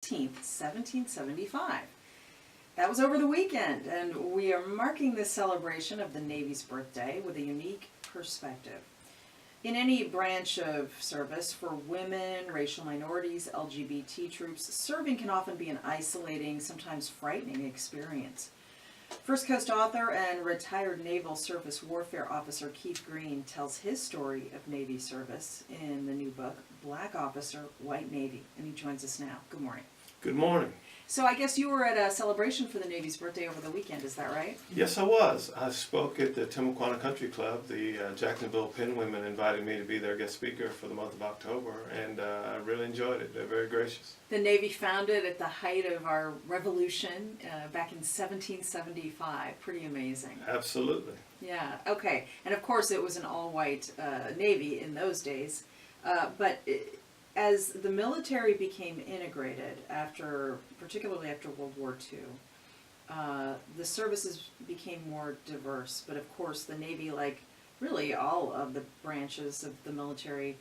16th, 1775. That was over the weekend, and we are marking this celebration of the Navy's birthday with a unique perspective. In any branch of service, for women, racial minorities, LGBT troops, serving can often be an isolating, sometimes frightening experience. First Coast author and retired Naval Surface Warfare Officer Keith Green tells his story of Navy service in the new book, Black Officer, White Navy, and he joins us now. Good morning. Good morning. So I guess you were at a celebration for the Navy's birthday over the weekend, is that right? Yes, I was. I spoke at the Timuquana Country Club. The Jacksonville Penn women invited me to be their guest speaker for the month of October, and I really enjoyed it. They're very gracious. The Navy founded at the height of our revolution back in 1775. Pretty amazing. Absolutely. Yeah, okay. And of course it was an all-white Navy in those days, as the military became integrated particularly after World War II, the services became more diverse. But of course the Navy, like really all of the branches of the military,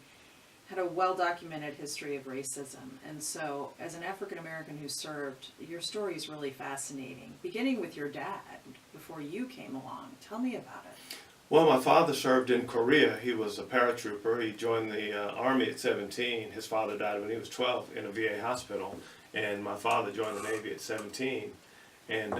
had a well-documented history of racism. And so as an African American who served, your story is really fascinating, beginning with your dad before you came along. Tell me about it. Well, my father served in Korea. He was a paratrooper. He joined the Army at 17. His father died when he was 12 in a VA hospital. And my father joined the Navy at 17. And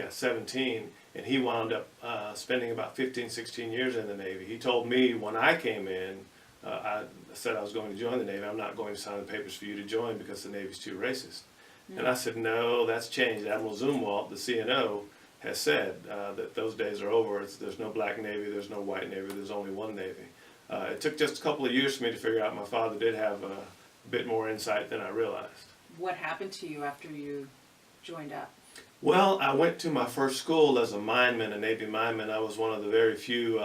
17. And he wound up spending about 15, 16 years in the Navy. He told me when I came in, I said I was going to join the Navy. I'm not going to sign the papers for you to join because the Navy's too racist. Mm-hmm. And I said, no, that's changed. Admiral Zumwalt, the CNO, has said that those days are over. There's no black Navy, there's no white Navy, there's only one Navy. It took just a couple of years for me to figure out my father did have a bit more insight than I realized. What happened to you after you joined up? Well, I went to my first school as a mineman, a Navy mineman. I was one of the very few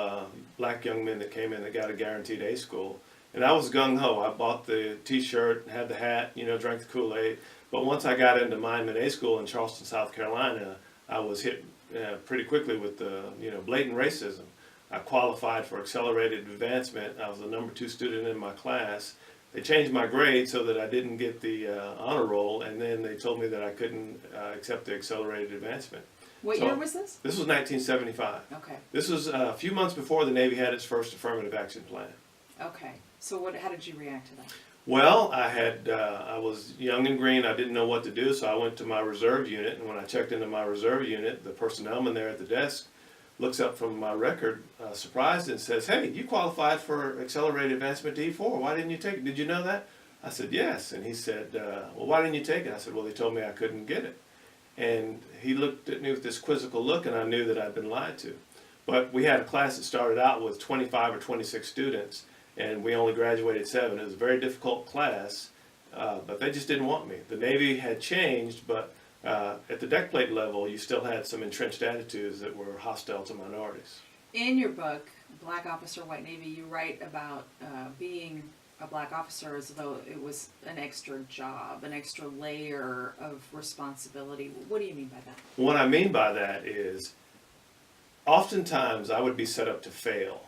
black young men that came in that got a guaranteed A school. And I was gung-ho. I bought the t-shirt, had the hat, drank the Kool-Aid. But once I got into mineman A school in Charleston, South Carolina, I was hit pretty quickly with the blatant racism. I qualified for accelerated advancement. I was the number 2 student in my class. They changed my grade so that I didn't get the honor roll, and then they told me that I couldn't accept the accelerated advancement. What year was this? This was 1975. Okay. This was a few months before the Navy had its first affirmative action plan. Okay. So how did you react to that? Well, I was young and green. I didn't know what to do, so I went to my reserve unit. And when I checked into my reserve unit, the personnelman there at the desk looks up from my record, surprised, and says, "Hey, you qualified for accelerated advancement to E4. Why didn't you take it? Did you know that?" I said, "Yes." And he said, "Well, why didn't you take it?" I said, "Well, they told me I couldn't get it." And he looked at me with this quizzical look, and I knew that I'd been lied to. But we had a class that started out with 25 or 26 students, and we only graduated 7. It was a very difficult class, but they just didn't want me. The Navy had changed, but at the deck plate level, you still had some entrenched attitudes that were hostile to minorities. In your book, Black Officer, White Navy, you write about being a black officer as though it was an extra job, an extra layer of responsibility. What do you mean by that? What I mean by that is, oftentimes I would be set up to fail.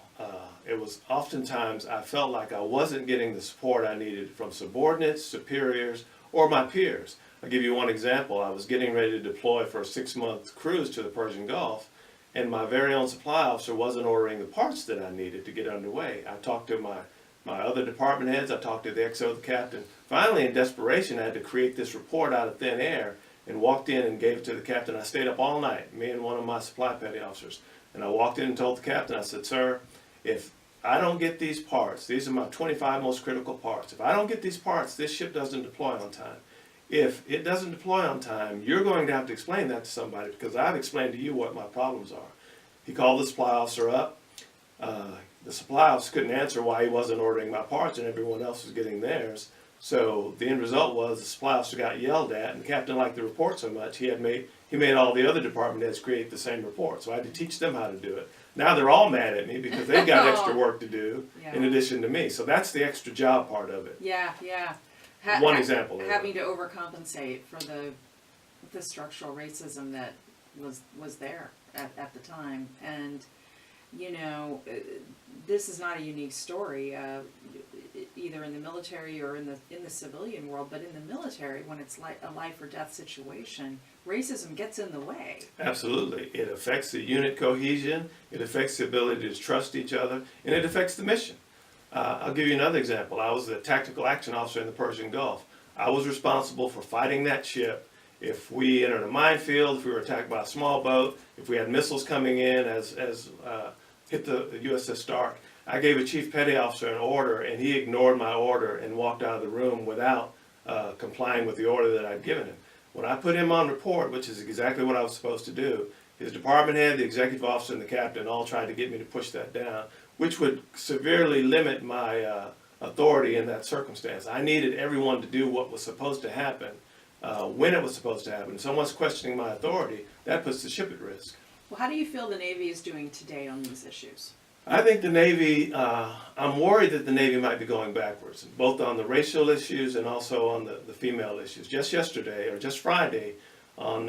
It was oftentimes I felt like I wasn't getting the support I needed from subordinates, superiors, or my peers. I'll give you one example. I was getting ready to deploy for a 6-month cruise to the Persian Gulf, and my very own supply officer wasn't ordering the parts that I needed to get underway. I talked to my other department heads, I talked to the XO, the captain. Finally, in desperation, I had to create this report out of thin air and walked in and gave it to the captain. I stayed up all night, me and one of my supply petty officers. And I walked in and told the captain, I said, "Sir, if I don't get these parts, these are my 25 most critical parts. If I don't get these parts, this ship doesn't deploy on time. If it doesn't deploy on time, you're going to have to explain that to somebody because I've explained to you what my problems are." He called the supply officer up. The supply officer couldn't answer why he wasn't ordering my parts and everyone else was getting theirs. So the end result was the supply officer got yelled at, and the captain liked the report so much he made all the other department heads create the same report. So I had to teach them how to do it. Now they're all mad at me because they've got extra work to do in addition to me. So that's the extra job part of it. Yeah. One example. Having to overcompensate for the structural racism that was there at the time. And, this is not a unique story. either in the military or in the civilian world, but in the military, when it's like a life or death situation, racism gets in the way. Absolutely. It affects the unit cohesion, it affects the ability to trust each other, and it affects the mission. I'll give you another example. I was the tactical action officer in the Persian Gulf. I was responsible for fighting that ship if we entered a minefield, if we were attacked by a small boat, if we had missiles coming in as hit the USS Stark. I gave a chief petty officer an order, and he ignored my order and walked out of the room without complying with the order that I'd given him. When I put him on report, which is exactly what I was supposed to do, his department head, the executive officer, and the captain all tried to get me to push that down, which would severely limit my authority in that circumstance. I needed everyone to do what was supposed to happen when it was supposed to happen. If someone's questioning my authority, that puts the ship at risk. Well, how do you feel the Navy is doing today on these issues? I think the Navy, I'm worried that the Navy might be going backwards, both on the racial issues and also on the female issues. Just yesterday, or just Friday, on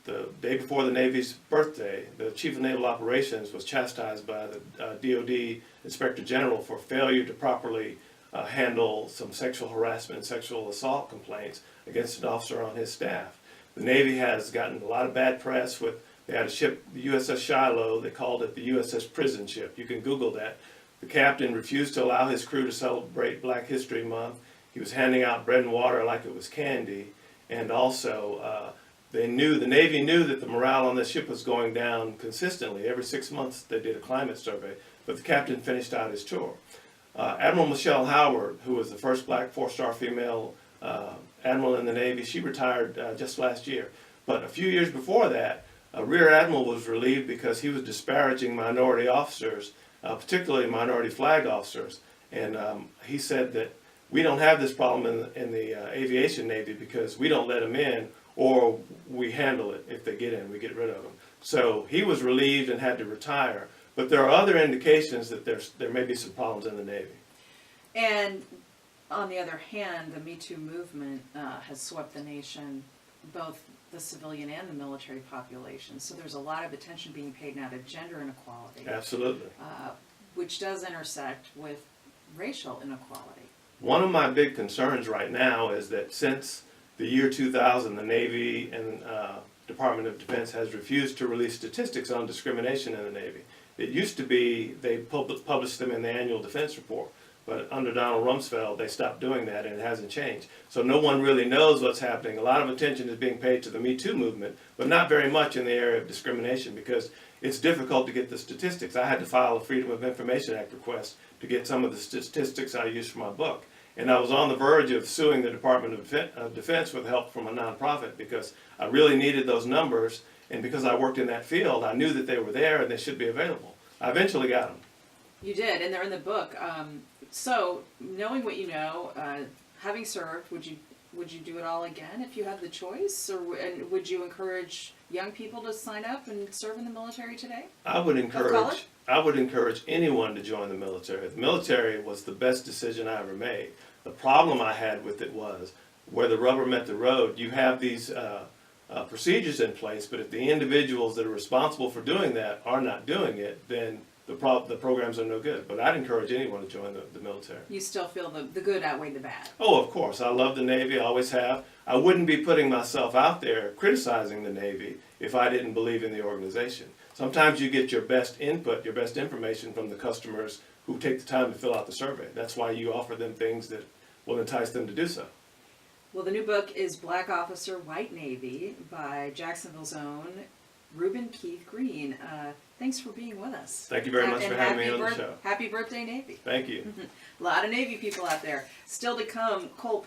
the day before the Navy's birthday, the Chief of Naval Operations was chastised by the DoD Inspector General for failure to properly handle some sexual harassment and sexual assault complaints against an officer on his staff. The Navy has gotten a lot of bad press with, they had a ship, the USS Shiloh, they called it the USS Prison Ship. You can Google that. The captain refused to allow his crew to celebrate Black History Month. He was handing out bread and water like it was candy. And also, the Navy knew that the morale on the ship was going down consistently. Every 6 months they did a climate survey, but the captain finished out his tour. Admiral Michelle Howard, who was the first Black four-star female admiral in the Navy, she retired just last year. But a few years before that, a Rear Admiral was relieved because he was disparaging minority officers, particularly minority flag officers. And he said that we don't have this problem in the aviation Navy because we don't let them in, or we handle it. If they get in, we get rid of them. So he was relieved and had to retire. But there are other indications that there may be some problems in the Navy. And on the other hand, the Me Too movement has swept the nation, both the civilian and the military population. So there's a lot of attention being paid now to gender inequality. Absolutely. Which does intersect with racial inequality. One of my big concerns right now is that since the year 2000, the Navy and Department of Defense has refused to release statistics on discrimination in the Navy. It used to be they published them in the annual defense report, but under Donald Rumsfeld they stopped doing that, and it hasn't changed. So no one really knows what's happening. A lot of attention is being paid to the Me Too movement, but not very much in the area of discrimination because it's difficult to get the statistics. I had to file a Freedom of Information Act request to get some of the statistics I used for my book. And I was on the verge of suing the Department of Defense with help from a nonprofit because I really needed those numbers, and because I worked in that field, I knew that they were there and they should be available. I eventually got them. You did, and they're in the book. So, knowing what you know, having served, would you do it all again if you had the choice, and would you encourage young people to sign up and serve in the military today? I would encourage anyone to join the military. The military was the best decision I ever made. The problem I had with it was where the rubber met the road. You have these procedures in place, but if the individuals that are responsible for doing that are not doing it, then the programs are no good. But I'd encourage anyone to join the military. You still feel the good outweigh the bad? Oh, of course. I love the Navy. I always have. I wouldn't be putting myself out there criticizing the Navy if I didn't believe in the organization. Sometimes you get your best input, your best information from the customers who take the time to fill out the survey. That's why you offer them things that will entice them to do so. Well, the new book is Black Officer, White Navy by Jacksonville's own Reuben Keith Green. Thanks for being with us. Thank you very much for having me on the show. Happy birthday, Navy. Thank you. A lot of Navy people out there. Still to come, Cole